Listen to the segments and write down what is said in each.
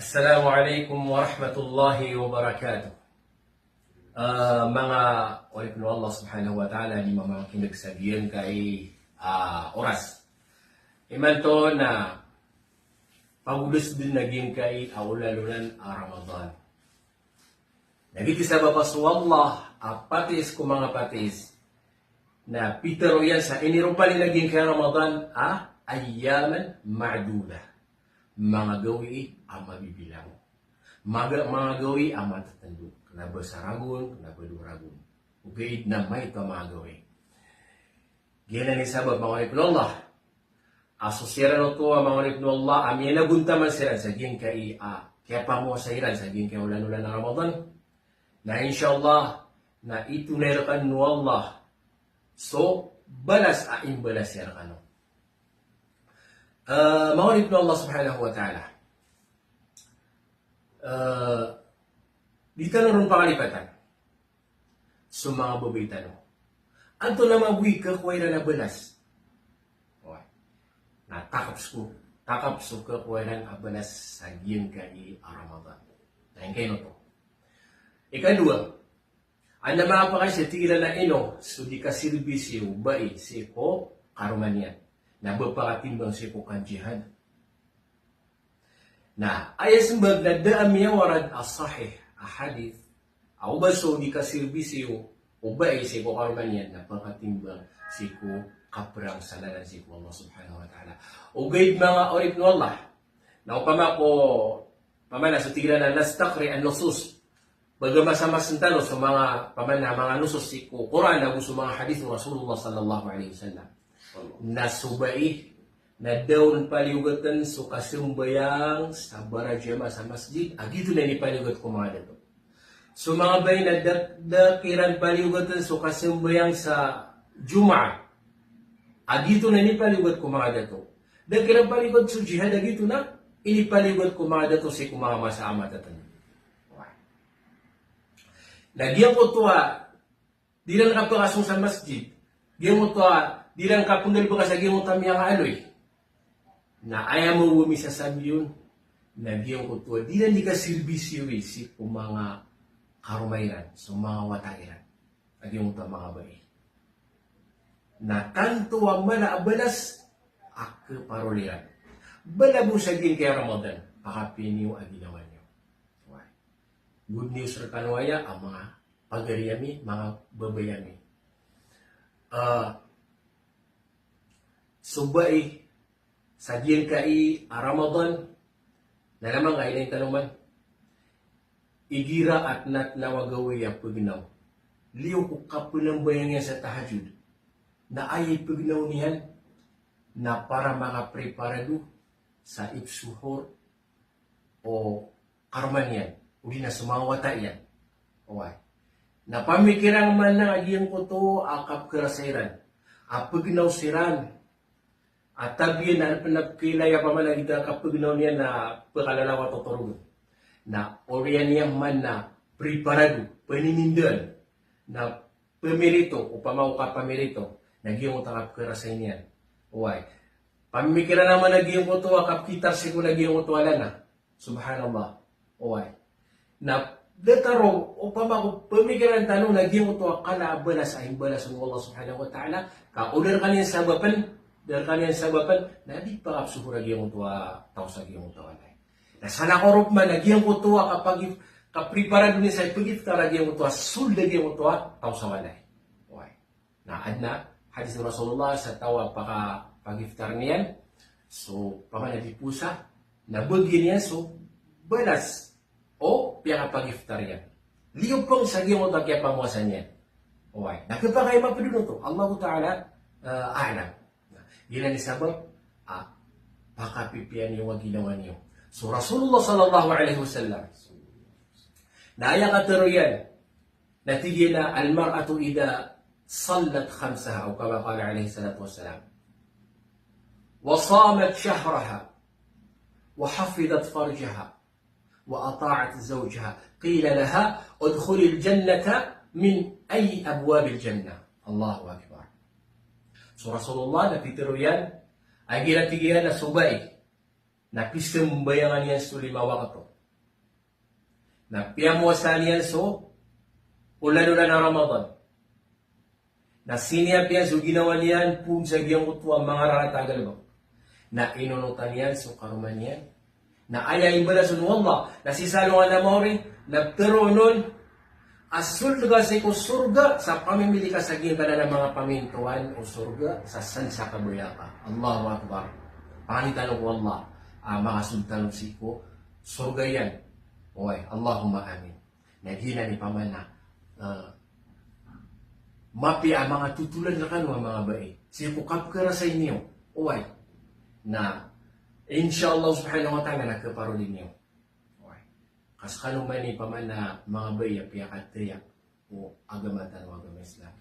Assalamualaikum warahmatullahi wabarakatuh. Mga ulit no Allah subhanahu wa ta'ala di mga kinagsabihan kay oras. Iman to na pagulos din naging kay aulalunan Ramadan. Nagkikisa ba pa sa Allah patis ko mga patis na pitero yan sa inirupali naging kay Ramadan ayyaman ma'dudah. Mga gawi ang mabibilang. Mga gawi ang matatandog. Kenapa saragun, kenapa duragun. Ugaid na may ito mga gawi. Gyan ni sabab mga ulip Allah. Asosiran ito ang mga ulip Allah. Amin na guntaman sila sa gyan kay kaya pa mo sa iran sa gyan kay ulan-ulan na Ramadan. Na insyaAllah na ito nailakan no Allah. So, balas balas yan ano. Mga ulip Allah subhanahu wa ta'ala. Dito na rin pangalipatan. So mga babaytan mo. Anto na mabuhi ka kuway na balas. Okay. Takap ko kuway na balas sa giyang ka Ramadan. Dahil kayo to. Ikadua, ang namapakay sa tila na ino, so di ka sirbisyo bai si ko karumanyan. Nabapakatimbang si ko kanjihan. Na ayasmbag na daamya warad as-sahih ahadith au baso di ka serbisyo ubay si ko karumanyan napakatimbang si ko kaprang salanan si ko Allah subhanahu wa ta'ala. Ugaid mga orip no Allah na upama ko pamana sa tigran na nastakri ang nusus bagama sa masentano sa mga pamana mga nusus si ko Quran na gusto mga hadith ng Rasulullah sallallahu alaihi wasallam na subay na daw paliugatan so kasumbayang sa barajama sa masjid agito na ni paliugat ko mga dato. So mga bay na dakiran paliugatan so kasumbayang sa Jum'ah agito na ni paliugat ko mga dato. Dakiran paliugat sa jihad agito na inipaliugat ko mga dato si kumanga masama tatan. Nagyan ko tuwa di lang kapakasong sa masjid. Diyan mo tuwa di lang kapundal ba kasagin mo tamiyang aloy. Na ayaw mo umisa sa yun. Nagyan ko tuwa. Di lang di ka sirbisyo si kung mga karumayran. So mga watairan. Nagyan mo tuwa mga bayi. Na tanto ang malaabalas ako paruliran. Balabong saging kaya Ramadan. Pakapiniw ang ginawa niyo. Good news sa kanwaya ang mga pagariyami, mga babayami. Subay sa diyan kai Ramadan na naman nga ilang tanuman igira at nat nawagawi ang pagnaw liyo ko kapulang bayang yan sa tahajud na ay pagnaw niyan na para mga preparado sa ipsuhor o karman yan uli na sumawata yan na pamikirang man na agiyang ko to akap kerasairan apagnaw siran at tabihin na pinagkilaya pa man nagita kapagnaw niya na pakalalawa tuturugan. Na oriyan niya man na preparado, paninindan, na pamirito o pamauka pamirito, nagyong utakap karasay niyan. Uway. Pamikira naman nagyong utuwa, kapkitar siya ko nagyong utuwala na. Subhanallah. Uway. Na dataro o pamako pamikiran tanong nagyong utuwa kalabalas ay balas ng Allah subhanahu wa ta'ala. Kaular kanyan sababan, dahil kanyan sababan, na di pa kapsuhura giyong tuwa tao sa giyong tuwa na. Nasana korup man, nagyang ko tuwa kapag kapriparado niya sa ipagit ka giyong tuwa, sulda giyong tuwa tao sa walay. Naad na, hadis ng Rasulullah sa tawa pagiftar niyan, so pamanadipusa, nabagin niya, so balas, o piya kapagiftar yan. Liyog pang sa giyong tuwa kaya pamuasan niyan. Nakapakay mapadunod to, Allah Ta'ala, alam. Gila ni sabab, pakapipian yung wag ginawa niyo. So Rasulullah sallallahu alaihi wasallam, na ayang kataruyan, natigil na almar'atu ida sallat khamsaha, o kama kala alaihi salatu wassalam, وصامت شهرها وحفظت فرجها وأطاعت زوجها قيل لها ادخل الجنة من أي أبواب الجنة الله أكبر. So Rasulullah napitiro yan ay ginatigihan na subay na pisang bayangan yan sa 5 wakto. na piyamuasan niyan so ulan-ulan na Ramadan. Na siniyap yan so ginawa niyan pun sa giyang utwa mga raratagal ba. Na inunutan yan so karuman yan. Na ayayin bala sun wallah. Na sisalo nga na mo rin. Na pero nun asul ka sa ko surga sa pamimili ka sa gimba na ng mga pamintuan o surga sa sansa kabuyaka. Allahu Akbar. Pangitan ko Allah. Mga sultan siko surga yan. Oy, Allahumma amin. Naghina ni pamana. Mapi ang mga tutulan na kanwa mga bae. Siya ko kapkara sa inyo. Oy, na inshallah subhanahu wa ta'ala nakaparo din niyo. Oy. Kas kanuman ni pamana mga bae piyakat tiyak o agamatan o agama Islam.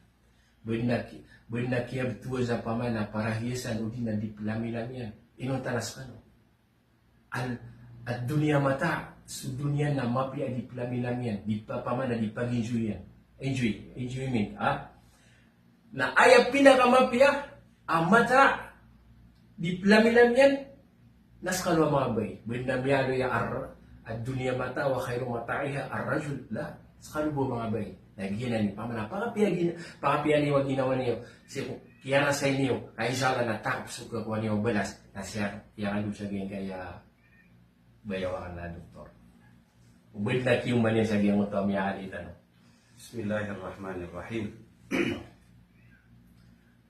Benar kiyab tuwa sa pamana para hiyasan o di na diplamilan yan. Inuntanas ka no. At dunia mata, sa dunia na mapi ang diplamilan yan. Di pa pamana di pag-enjoy yan. Enjoyment. Na ayaw pinakamapya, ang mata, diplamilan yan, nas kalwa mga bay. Binamyalo ya at dunia mata, wa khairu mataiha, ar-rajul, la. Sa kalwa mga bay. Nagyan ni pamana, pakapiya niyo, ginawa niyo. Kaya na sa inyo, ay inshallah natakap suka ko niyo balas, na siya, kaya ka siya ganyan kaya bayawakan na doktor. Ubay na kiyong man yan sa giyang ito, miyalitan. Bismillahirrahmanirrahim.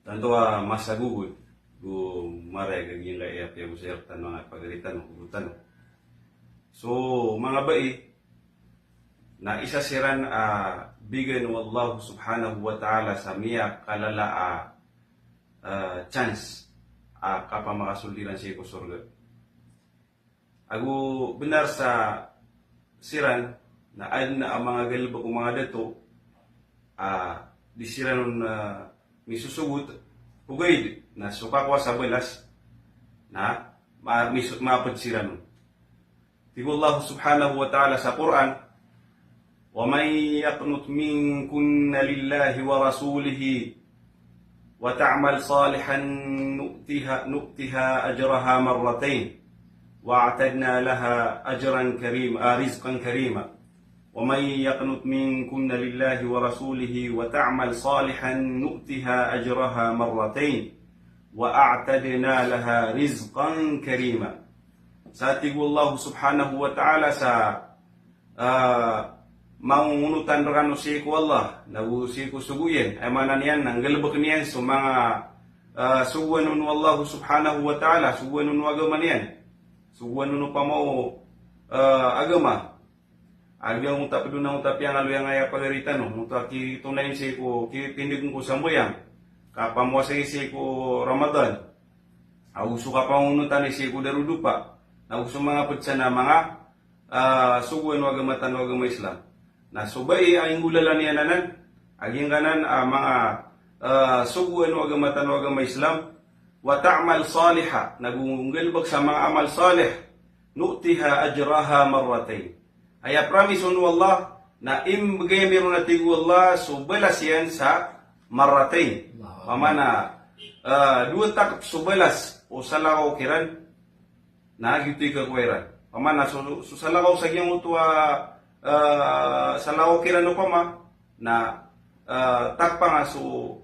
Tanto masagugod kung maray gaging kaya piya usirtan mga pagalitan o kugutan. So mga bai na isa siran bigay ng Allah subhanahu wa ta'ala sa miya kalala chance kapag makasuldiran siya ko surga. Ago benar sa siran na ay na ang mga galba kong mga dato di siran misusugot hugay na sukakwa sa balas na maapad siran. Tigo Allah subhanahu wa ta'ala sa Quran, وَمَنْ يَقْنُتْ مِنْكُنَّ لِلَّهِ وَرَسُولِهِ وَتَعْمَلْ صَالِحًا نُؤْتِهَا أَجْرَهَا مرتين وَأَعْتَدْنَا لَهَا رِزْقًا كَرِيمًا وَمَنْ يَقْنُتْ مِنْكُنَّ لِلَّهِ وَرَسُولِهِ وَتَعْمَلْ صَالِحًا نُؤْتِهَا أَجْرَهَا مرتين وَأَعْتَدْنَا لَهَا رِزْقًا كَرِيمًا. Sa tigo Allah subhanahu wa ta'ala sa mangungunutan rano si ko Allah nagu si ko suguyen ay manan yan ang galbak niyan so mga suwanun Allah subhanahu wa ta'ala suwanun agama niyan suwanun pa mo agama agama utap dunang utap yang alu yang ay pagaritan no utaki tunayin si ko kitindig ko sambayang kapamwasa si ko Ramadan au suka pangunutan si ko darudupa nagu mga putsa na mga suwan agama tan agama Islam. Na subay ang gulalan niya nanan, aging kanan mga suguan o agamatan o agama Islam, wa ta'mal saliha, nagunggalbag sa mga amal salih, nu'tiha ajraha marratay. Ay promise on Allah, na imbagay meron na tigo Allah, subalas yan sa marratay. Pamana, dua takap subalas o salakaw kiran, nagitu'y kakweran. Pamana, salakaw sa giyang utwa, sa lao kirano pa ma na takpa nga so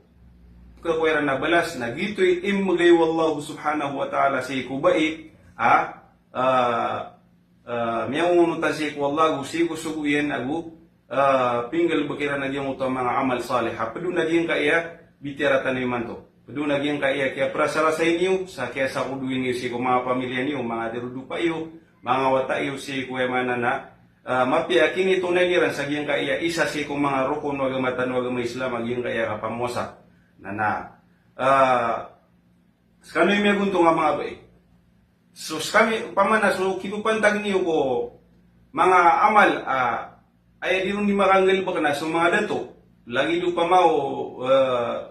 kakwera na balas na gito'y imagay wallahu subhanahu wa ta'ala sa ikubai miyangunutan sa iku wallahu siku suguyen agu pinggal bakira na diyang utang mga amal salih padu na diyang kaya bitiratan naman to padu na diyang kaya kaya prasara sa inyo sa kaya sa kuduin niyo sa mga pamilya niyo mga derudupa iyo mga wata iyo sa iku emana na mapiakin ito na niran sa giyang kaya isa si kong mga rukun o agamatan o agama Islam agiyang kaya kapamosa na skano'y may gunto nga mga bae so skami pamana so kinupantag niyo ko mga amal ay di rin makanggal ba ka na so mga dato lagi do pa mao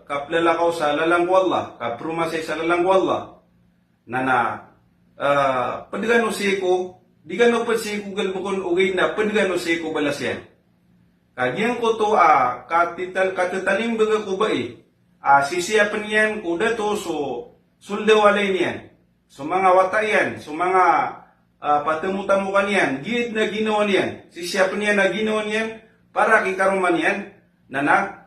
kaplalakaw sa lalangko Allah kaprumasay sa lalangko Allah na padigano si ko di ka no pa si Google bukon ugay na padgano si ko balas yan. Kagyan ko to katitalim baga ko ba sisiyapan yan kuda to so suldawalay niyan. So mga watayan, so mga patemu-temu kanian, gid na ginawa niyan. Si siapa niyan na ginawa niyan, para kikaruman niyan, na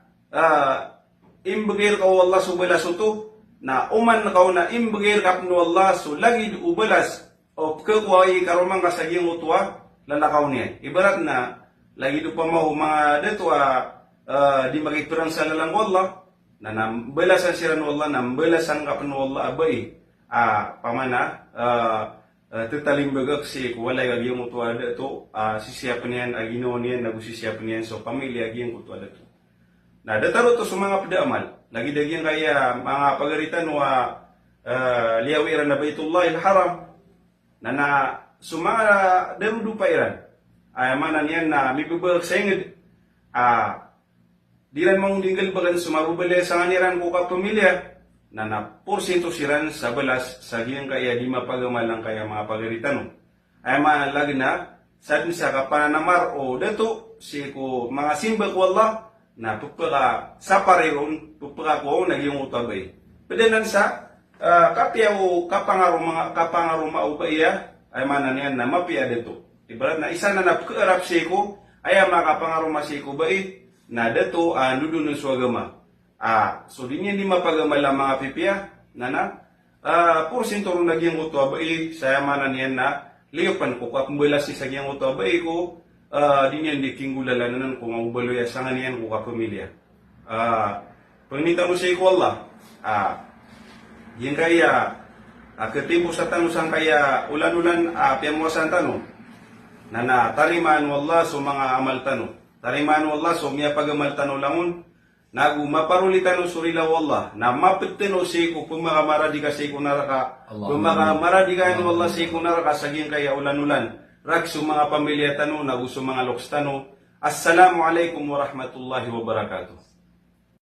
imbagir ka Allah subala suto, na uman kau na imbagir ka pnu Allah so lagi ubalas, o kakwai karuman ka sa giyang utwa, lalakaw niyan. Ibarat na, lagi do pa mau mga dito, di makikturang sa lalang Allah, na nambalasan siya ng Allah, nambalasan ka pnu Allah abay, pamana, tetalimbaga kasi walay agiyang mutuwa dito, sisiyapan niyan, agino niyan, nagusisiyapan niyan, so pamilya agiyang mutuwa dito. Na dataro to sa mga padamal, lagi dagyang kaya mga pagaritan wa liyawiran na Baitullah il-Haram, na sumara darudu pa iran, ay manan yan na mibibag sa ingid, diran mong dinggal bagan sumabubali sa nganiran ko ka pamilya, na porsyento siran sa balas sa giyang kaya di mapagamal lang kaya mga pagaritan. Ay lagi na sa sa kapananamar o dato si ko mga simba ko Allah na pupaka sa pareron pupaka ko nagyong utabay. Pwede nan sa kapya o kapangaro maubaya ay manan yan na mapia dato. Ibarat na isa na napkarap si ko ay makapangaro masiko bai na dato nudo ng swagama. So din yan di mapagamal ang mga pipya na porsyento rin nagyang uto abay sa yamanan yan na liyapan ko kapambala si sa gyang uto abay ko din yan di kinggulalanan kung ang ubaloy sa nga niyan ko kapamilya. Pagminta mo sa iko Allah, yan kaya katibo sa tanong sang kaya ulan-ulan piyamuasan tanong na tarimaan mo Allah so mga amal tanong. Tarimaan mo Allah so miya pagamal tanong langon nagu maparulitan o surila wallah na mapitino si ko pumakamara di kasi ko naraka pumakamara di kayo wallah si ko naraka saging kaya ulan-ulan ragso mga pamilya tano nagu so mga loks tano. Assalamualaikum warahmatullahi wabarakatuh.